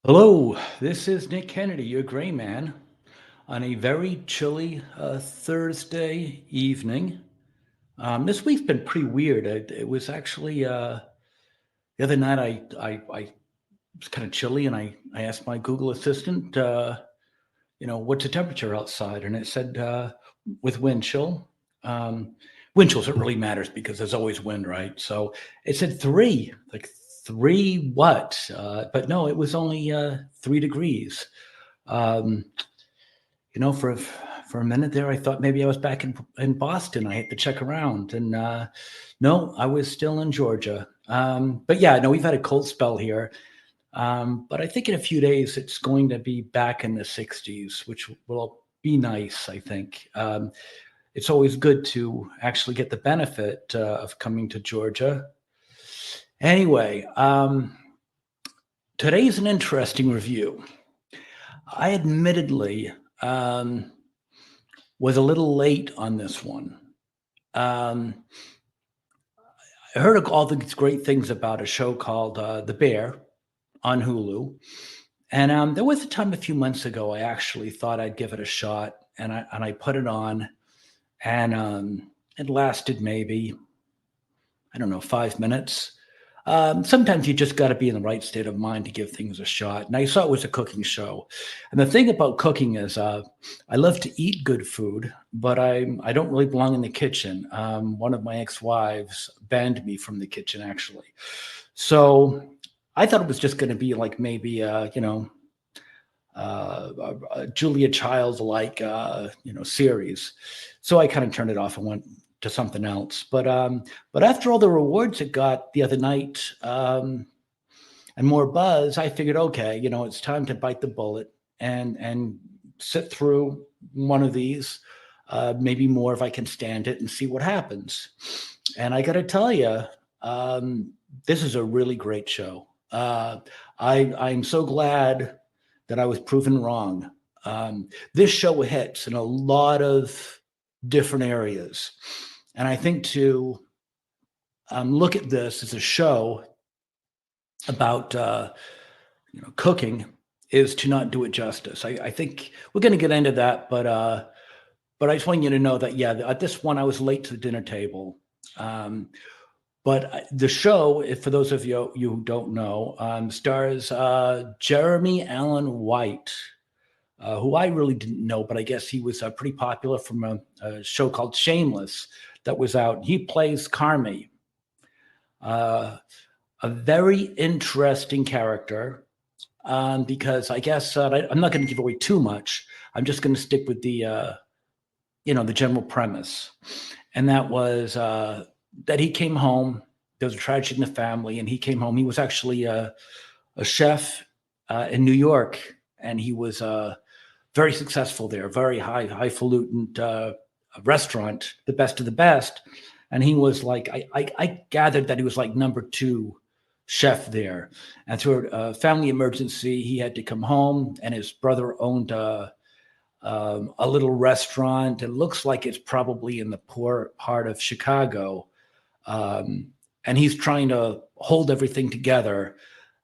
Hello, this is Nick Kennedy, your gray man, on a very chilly Thursday evening. This week's been pretty weird. It was actually the other night. I was kind of chilly, and I asked my Google Assistant, what's the temperature outside, and it said with wind chill. Um, Wind chills, it really matters because there's always wind, right? So it said three, like three what? But no, it was only 3 degrees. Um, for a minute there, I thought maybe I was back in Boston. I had to check around, and no, I was still in Georgia. But yeah, no, we've had a cold spell here. But I think in a few days it's going to be back in the 60s, which will be nice. I think it's always good to actually get the benefit of coming to Georgia. Anyway, today's an interesting review. I admittedly was a little late on this one. Um, I heard all these great things about a show called The Bear on Hulu. And there was a time a few months ago I actually thought I'd give it a shot, and I put it on, and it lasted maybe, I don't know, 5 minutes. Sometimes you just got to be in the right state of mind to give things a shot. And I saw it was a cooking show. And the thing about cooking is, I love to eat good food, but I don't really belong in the kitchen. One of my ex-wives banned me from the kitchen, actually. So I thought it was just going to be like maybe a Julia Childs like series. So I kind of turned it off and went to something else. But after all the rewards it got the other night, and more buzz, I figured, okay, it's time to bite the bullet and sit through one of these, maybe more if I can stand it, and see what happens. And I got to tell you, this is a really great show. I'm so glad that I was proven wrong. This show hits in a lot of different areas. And I think to look at this as a show about cooking is to not do it justice. I think we're going to get into that, but I just want you to know that, yeah, at this one, I was late to the dinner table. But the show, for those of you who don't know, stars Jeremy Allen White, who I really didn't know, but I guess he was pretty popular from a show called Shameless that was out. He plays Carmi, uh, a very interesting character, because I guess I'm not going to give away too much. I'm just going to stick with the general premise, and that was that he came home. There was a tragedy in the family, and he came home. He was actually a chef in New York, and he was very successful there, very highfalutin restaurant, the best of the best. And he was like, I gathered that he was like number two chef there. And through a family emergency, he had to come home, and his brother owned a little restaurant. It looks like it's probably in the poor part of Chicago. And he's trying to hold everything together.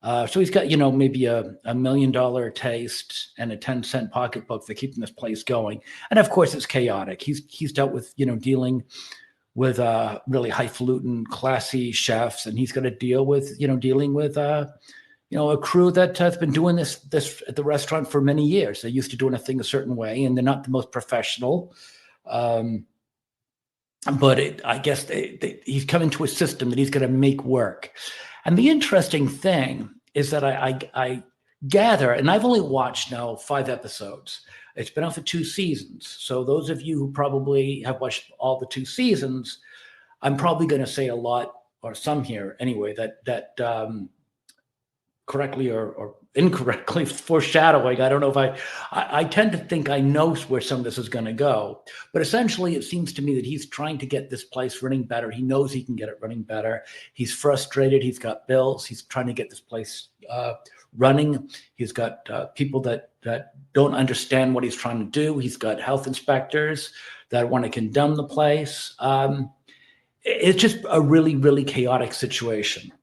So he's got, maybe a $1 million taste and a 10-cent pocketbook for keeping this place going. And of course, it's chaotic. He's dealt with, dealing with really highfalutin, classy chefs, and he's got to dealing with a crew that has been doing this at the restaurant for many years. They're used to doing a thing a certain way, and they're not the most professional. But I guess he's come into a system that he's going to make work. And the interesting thing is that I gather, and I've only watched now 5 episodes. It's been out for 2 seasons. So those of you who probably have watched all the 2 seasons, I'm probably going to say a lot, or some here anyway, that correctly or incorrectly foreshadowing. I don't know if I tend to think I know where some of this is going to go, but essentially it seems to me that he's trying to get this place running better. He knows he can get it running better. He's frustrated. He's got bills. He's trying to get this place running. He's got people that don't understand what he's trying to do. He's got health inspectors that want to condemn the place. It's just a really, really chaotic situation.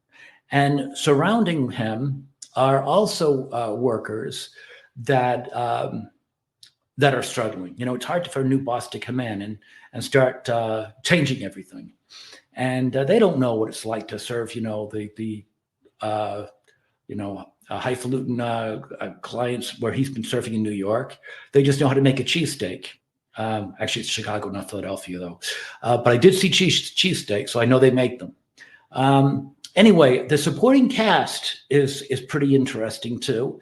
And surrounding him are also workers that that are struggling. You know, it's hard for a new boss to come in and start changing everything, and they don't know what it's like to serve. You know, the uh, highfalutin clients where he's been surfing in New York. They just know how to make a cheesesteak. Actually, it's Chicago, not Philadelphia, though. But I did see cheesesteak, so I know they make them. Anyway, the supporting cast is pretty interesting too.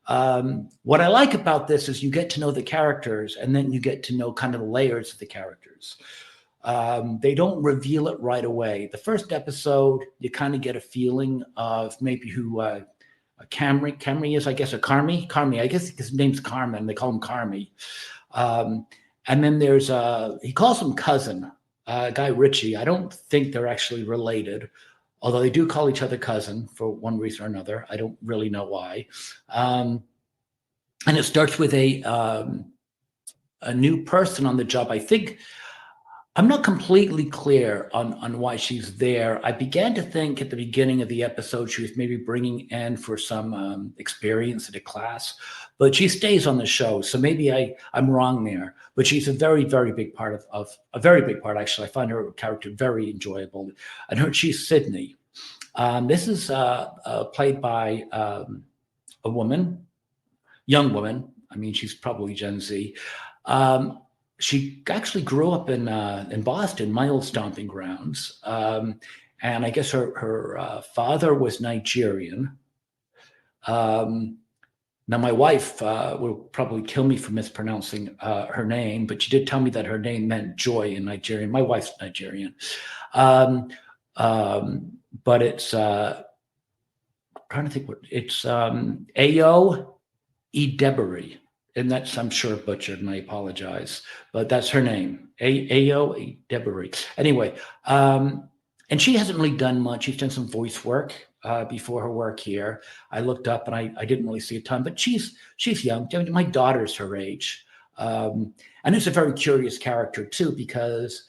What I like about this is you get to know the characters, and then you get to know kind of the layers of the characters. They don't reveal it right away. The first episode, you kind of get a feeling of maybe who Camry is, I guess, or Carmi. I guess his name's Carmen. They call him Carmi. And then there's he calls him cousin, Guy Ritchie. I don't think they're actually related, although they do call each other cousin for one reason or another. I don't really know why. And it starts with a new person on the job. I think I'm not completely clear on why she's there. I began to think at the beginning of the episode she was maybe bringing in for some experience at a class, but she stays on the show. So maybe I'm wrong there. But she's a very, very big part of a very big part, actually. I find her character very enjoyable. And she's Sydney. This is played by a woman, young woman. I mean, she's probably Gen Z. She actually grew up in Boston, my old stomping grounds, and I guess her father was Nigerian. Now, my wife will probably kill me for mispronouncing her name, but she did tell me that her name meant joy in Nigerian. My wife's Nigerian, but it's I'm trying to think what it's Ayo Idebiri. And that's, I'm sure, butchered, and I apologize, but that's her name, Ayo Idebiri. Anyway, and she hasn't really done much. She's done some voice work before her work here. I looked up, and I didn't really see a ton, but she's young. My daughter's her age, and it's a very curious character too, because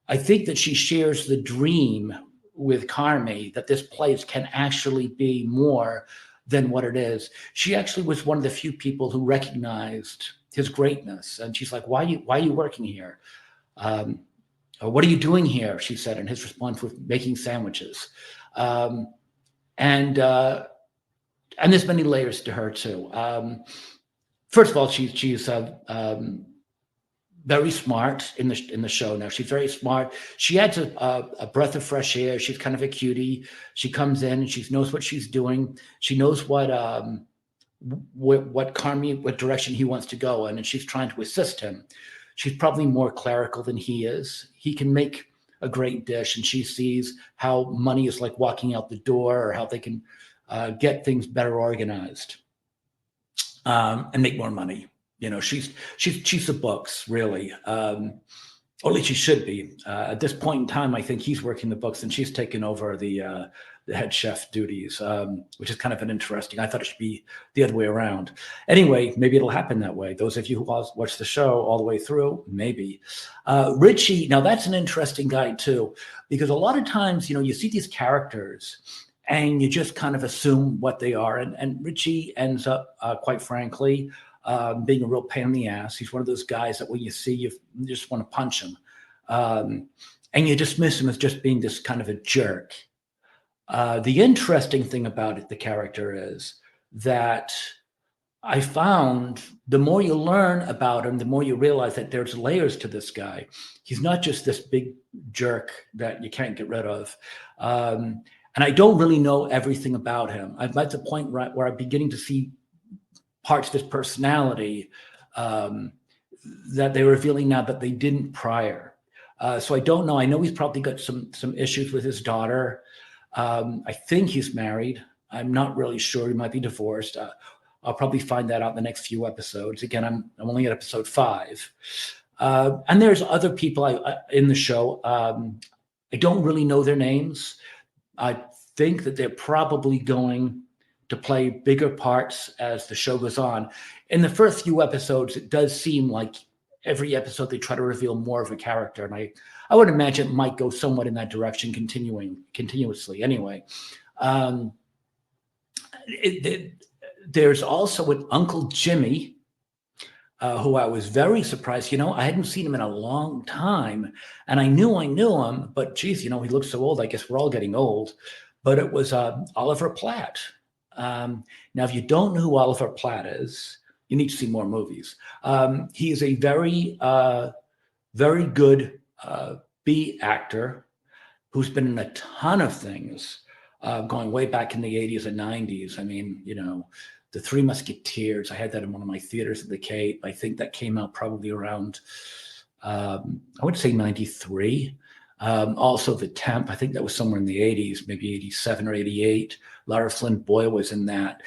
I think that she shares the dream with Carmi that this place can actually be more than what it is. She actually was one of the few people who recognized his greatness. And she's like, why are you working here? Or what are you doing here? She said, and his response was making sandwiches. And there's many layers to her too. First of all, she's very smart in the show now. She's very smart. She adds a breath of fresh air. She's kind of a cutie. She comes in and she knows what she's doing. She knows what Carmi, what direction he wants to go in, and she's trying to assist him. She's probably more clerical than he is. He can make a great dish, and she sees how money is like walking out the door, or how they can get things better organized and make more money. You know, she's the books, really, or at least she should be. At this point in time, I think he's working the books, and she's taken over the head chef duties, which is kind of an interesting. I thought it should be the other way around. Anyway, maybe it'll happen that way. Those of you who watch the show all the way through, maybe. Ritchie, now that's an interesting guy too, because a lot of times, you know, you see these characters and you just kind of assume what they are, and Ritchie ends up, quite frankly, being a real pain in the ass. He's one of those guys that when you see, you just want to punch him. And you dismiss him as just being this kind of a jerk. The interesting thing about it, the character, is that I found the more you learn about him, the more you realize that there's layers to this guy. He's not just this big jerk that you can't get rid of. And I don't really know everything about him. I'm at the point where I'm beginning to see parts of his personality that they're revealing now that they didn't prior. So I don't know. I know he's probably got some issues with his daughter. I think he's married. I'm not really sure. He might be divorced. I'll probably find that out in the next few episodes. Again, I'm only at episode 5. And there's other people in the show. I don't really know their names. I think that they're probably going to play bigger parts as the show goes on. In the first few episodes, it does seem like every episode they try to reveal more of a character, and I would imagine it might go somewhat in that direction continuously anyway. There's also an Uncle Jimmy, who I was very surprised. I hadn't seen him in a long time, and I knew him, but geez, he looks so old. I guess we're all getting old. But it was Oliver Platt. Now, if you don't know who Oliver Platt is, you need to see more movies. He is a very good B actor who's been in a ton of things, going way back in the 80s and 90s. I mean, The Three Musketeers. I had that in one of my theaters at the Cape. I think that came out probably around, I would say 93. Also The Temp, I think that was somewhere in the 80s, maybe 87 or 88. Lara Flynn Boyle was in that.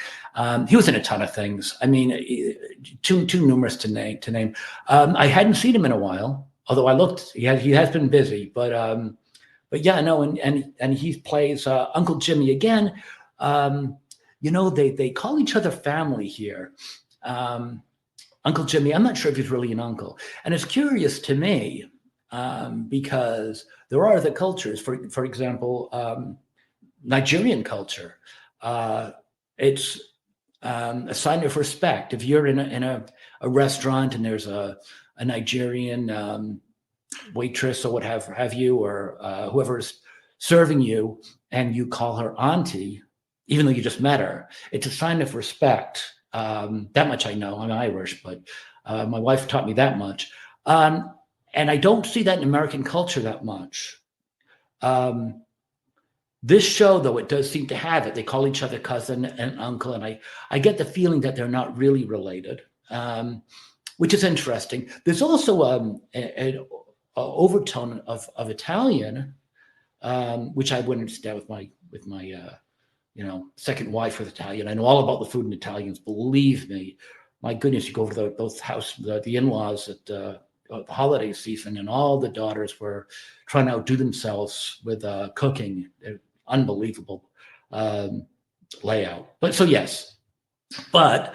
He was in a ton of things. I mean, too numerous to name. I hadn't seen him in a while, although I looked. He has been busy, but yeah, no, and he plays Uncle Jimmy again. They call each other family here. Uncle Jimmy, I'm not sure if he's really an uncle. And it's curious to me, because there are other cultures, for example, Nigerian culture. It's a sign of respect. If you're in a restaurant and there's a Nigerian waitress or what have you, or whoever's serving you, and you call her auntie, even though you just met her, it's a sign of respect. That much I know. I'm Irish, but my wife taught me that much. And I don't see that in American culture that much. This show, though, it does seem to have it. They call each other cousin and uncle, and I get the feeling that they're not really related, which is interesting. There's also an overtone of Italian, which I wouldn't understand with my second wife with Italian. I know all about the food in Italians. Believe me, my goodness, you go over the in-laws at the holiday season, and all the daughters were trying to outdo themselves with cooking. Unbelievable layout. But so yes, but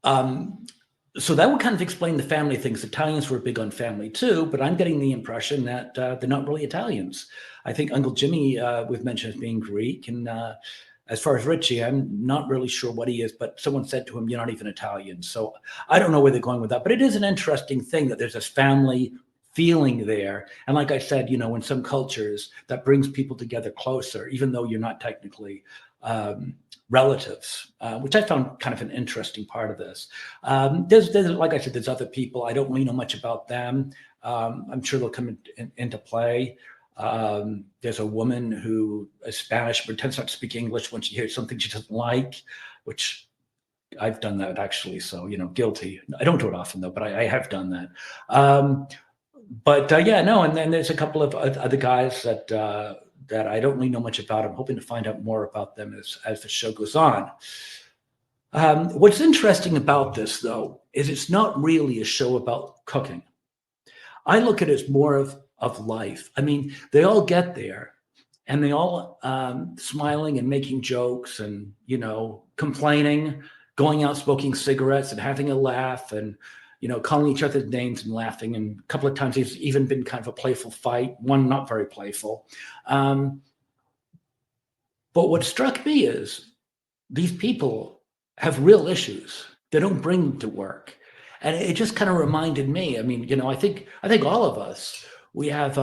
so that would kind of explain the family things. Italians were big on family too, but I'm getting the impression that they're not really Italians. I think Uncle Jimmy we've mentioned as being Greek, and as far as Richie, I'm not really sure what he is, but someone said to him, "You're not even Italian." So I don't know where they're going with that, but it is an interesting thing that there's this family feeling there. And like I said, in some cultures that brings people together closer, even though you're not technically relatives, which I found kind of an interesting part of this. There's like I said, there's other people. I don't really know much about them. I'm sure they'll come into play. There's a woman who is Spanish, pretends not to speak English when she hears something she doesn't like, which I've done that actually. So, guilty. I don't do it often though, but I have done that. And then there's a couple of other guys that I don't really know much about. I'm hoping to find out more about them as the show goes on. What's interesting about this, though, is it's not really a show about cooking. I look at it as more of life. I mean, they all get there, and they all smiling and making jokes and, complaining, going out smoking cigarettes and having a laugh and, calling each other's names and laughing. And a couple of times there's even been kind of a playful fight, one not very playful. But what struck me is these people have real issues. They don't bring them to work. And it just kind of reminded me, I mean, I think all of us, we have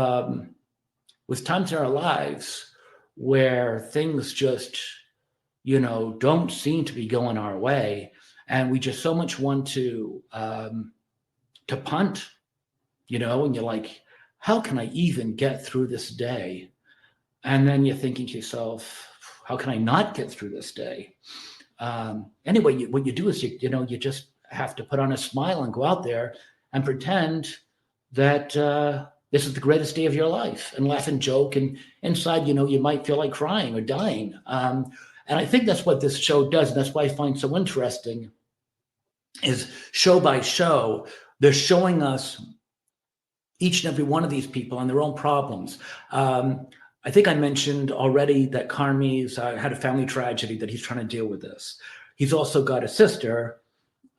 with times in our lives where things just, don't seem to be going our way. And we just so much want to punt, and you're like, how can I even get through this day? And then you're thinking to yourself, how can I not get through this day? Anyway, what you do is, you just have to put on a smile and go out there and pretend that this is the greatest day of your life and laugh and joke. And inside, you might feel like crying or dying. And I think that's what this show does. And that's why I find so interesting is show by show, they're showing us each and every one of these people and their own problems. I think I mentioned already that Carmi's had a family tragedy that he's trying to deal with this. He's also got a sister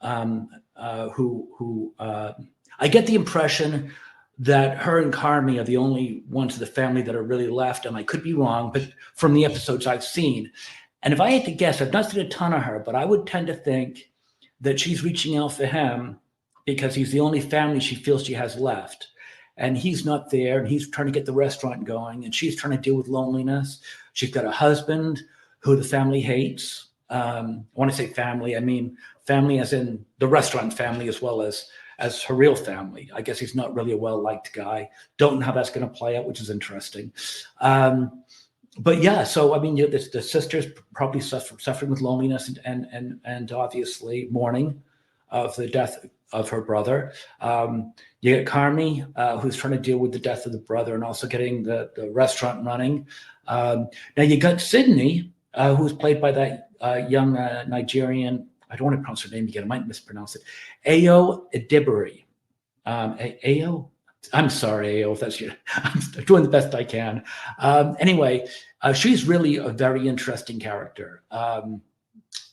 who I get the impression that her and Carmi are the only ones of the family that are really left. And I could be wrong, but from the episodes I've seen. And if I had to guess, I've not seen a ton of her, but I would tend to think that she's reaching out for him because he's the only family she feels she has left. And he's not there, and he's trying to get the restaurant going, and she's trying to deal with loneliness. She's got a husband who the family hates. I want to say family, I mean family as in the restaurant family as well as her real family. I guess he's not really a well-liked guy. Don't know how that's going to play out, which is interesting. But yeah, so I mean, the sister's probably suffering with loneliness and obviously mourning of the death of her brother. You get Carmi, who's trying to deal with the death of the brother and also getting the restaurant running. Now you got Sydney, who's played by that young Nigerian. I don't want to pronounce her name again. I might mispronounce it. Ayo Edibiri. Ayo. I'm sorry, Ayo, if that's you. I'm doing the best I can. Anyway, she's really a very interesting character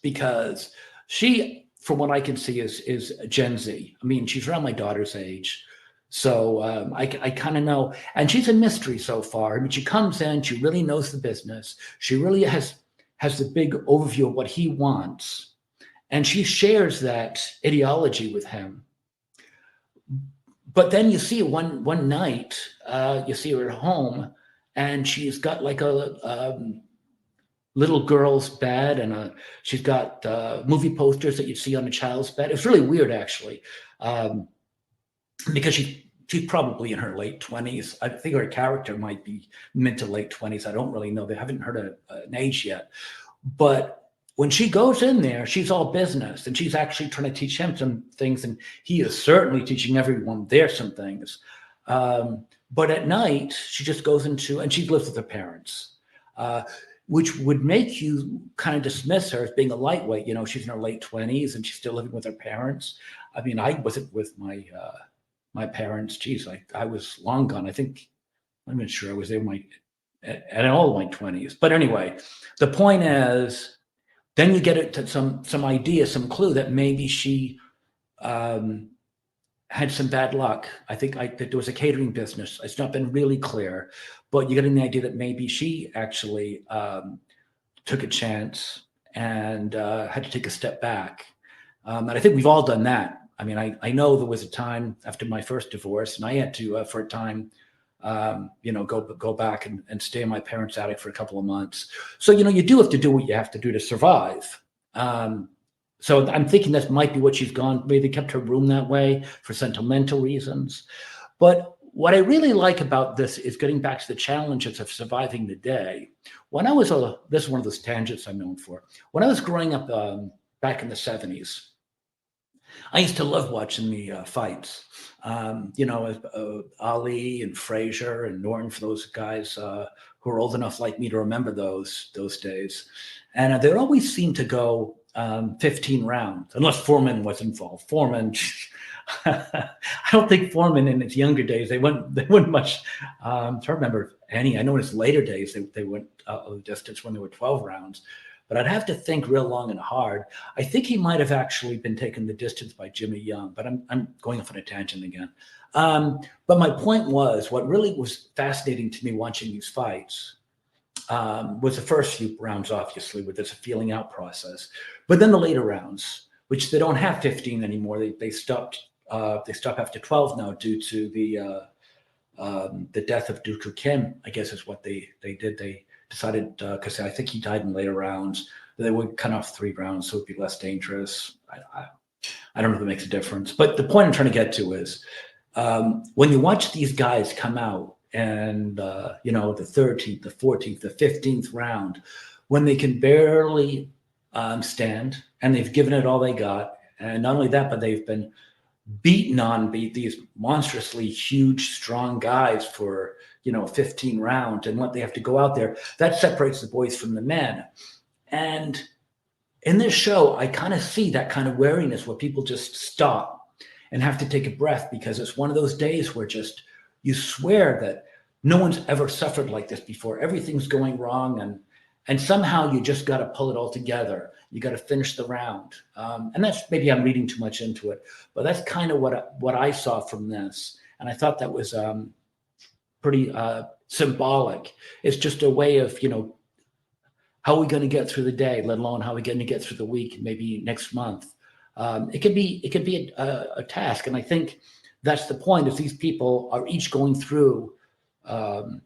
because she, from what I can see, is Gen Z. I mean, she's around my daughter's age. So I kind of know. And she's a mystery so far. I mean, she comes in, she really knows the business. She really has the big overview of what he wants. And she shares that ideology with him. But then you see one night, you see her at home, and she's got like a little girl's bed, and she's got movie posters that you see on a child's bed. It's really weird, actually, because she's probably in her late 20s. I think her character might be mid to late 20s. I don't really know. They haven't heard an age yet. But when she goes in there, she's all business, and she's actually trying to teach him some things, and he is certainly teaching everyone there some things. But at night, she just goes into, and she lives with her parents, which would make you kind of dismiss her as being a lightweight. You know, she's in her late 20s, and she's still living with her parents. I mean, I wasn't with my parents. Geez, I was long gone. I think, I'm not sure I was there at all my 20s. But anyway, the point is, then you get it to some idea, some clue that maybe she had some bad luck. I think that there was a catering business. It's not been really clear, but you get the idea that maybe she actually took a chance and had to take a step back. And I think we've all done that. I mean, I know there was a time after my first divorce, and I had to, for a time, go back and stay in my parents' attic for a couple of months. So, you do have to do what you have to do to survive. So I'm thinking that might be what she's gone. Maybe they kept her room that way for sentimental reasons. But what I really like about this is getting back to the challenges of surviving the day. When I was this is one of those tangents I'm known for. When I was growing up back in the 70s, I used to love watching the fights. Ali and Frazier and Norton, for those guys who are old enough like me to remember those days. And they always seemed to go 15 rounds, unless Foreman was involved. Foreman, I don't think Foreman in his younger days, they went much. I remember any. I know in his later days they went a distance when they were 12 rounds. But I'd have to think real long and hard. I think he might have actually been taken the distance by Jimmy Young, but I'm going off on a tangent again. But my point was, what really was fascinating to me watching these fights was the first few rounds, obviously, with this feeling out process. But then the later rounds, which they don't have 15 anymore, they stopped. They stop after 12 now due to the death of Dooku Kim, I guess is what they did. They decided, because I think he died in later rounds, that they would cut off 3 rounds so it'd be less dangerous. I don't know if it makes a difference. But the point I'm trying to get to is when you watch these guys come out and, the 13th, the 14th, the 15th round, when they can barely stand and they've given it all they got. And not only that, but they've been beaten on these monstrously huge, strong guys for 15 rounds, and what they have to go out there, that separates the boys from the men. And in this show, I kind of see that kind of wariness where people just stop and have to take a breath, because it's one of those days where just you swear that no one's ever suffered like this before. Everything's going wrong, and somehow you just got to pull it all together. You got to finish the round. And that's, maybe I'm reading too much into it, but that's kind of what I saw from this. And I thought that was pretty symbolic. It's just a way of, how are we going to get through the day, let alone how are we going to get through the week, maybe next month. It could be a task, and I think that's the point. Is these people are each going through the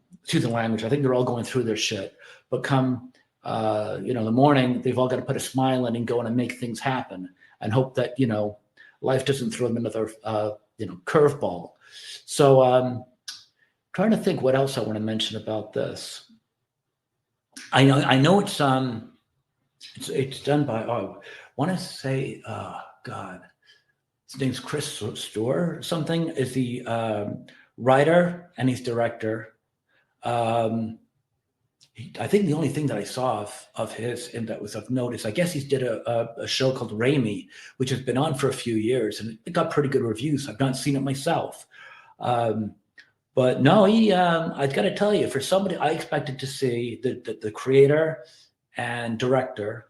language. I think they're all going through their shit, but come the morning, they've all got to put a smile in and go in and make things happen, and hope that life doesn't throw them another curveball. So trying to think what else I want to mention about this. I know it's done by I want to say God, his name's Chris Storer or something, is the writer and he's director. I think the only thing that I saw of his and that was of note is I guess he's did a show called Raimi, which has been on for a few years and it got pretty good reviews. I've not seen it myself. But no, I've got to tell you, for somebody, I expected to see the creator and director,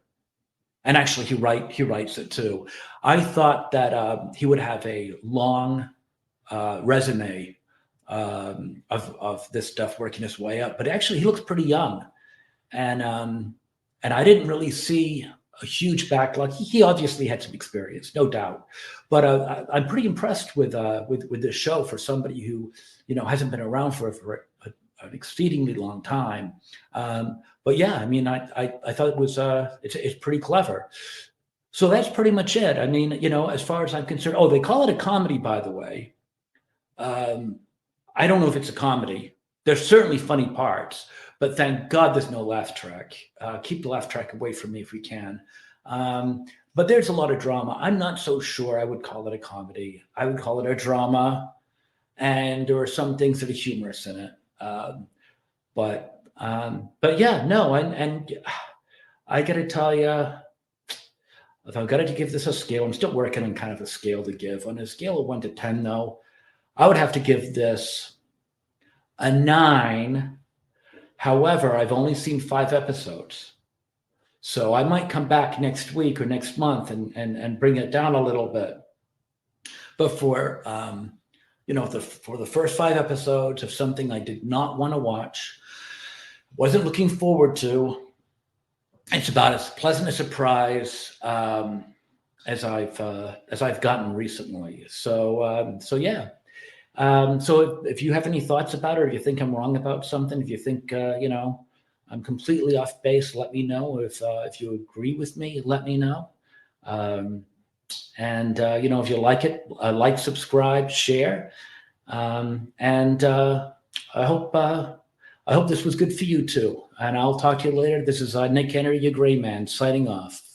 and actually he writes it too. I thought that he would have a long resume of this stuff working his way up, but actually he looks pretty young, and I didn't really see a huge backlog. He obviously had some experience, no doubt, but I'm pretty impressed with this show for somebody who hasn't been around for an exceedingly long time. But yeah, I mean, I thought it was it's pretty clever. So that's pretty much it. I mean, as far as I'm concerned, they call it a comedy, by the way. I don't know if it's a comedy. There's certainly funny parts, but thank God there's no laugh track. Keep the laugh track away from me if we can. But there's a lot of drama. I'm not so sure I would call it a comedy. I would call it a drama, and there are some things that are humorous in it. But yeah, no, and I got to tell you, if I've got to give this a scale, I'm still working on kind of a scale to give. On a scale of 1 to 10, though, I would have to give this a 9. However, I've only seen 5 episodes. So I might come back next week or next month and bring it down a little bit. But for the first 5 episodes of something I did not want to watch, wasn't looking forward to, it's about as pleasant a surprise as I've gotten recently. So yeah. So if you have any thoughts about it, or you think I'm wrong about something, if you think I'm completely off base, let me know. If you agree with me, let me know. And if you like it, like, subscribe, share, and I hope this was good for you too. And I'll talk to you later. This is Nick Henry, your gray man, signing off.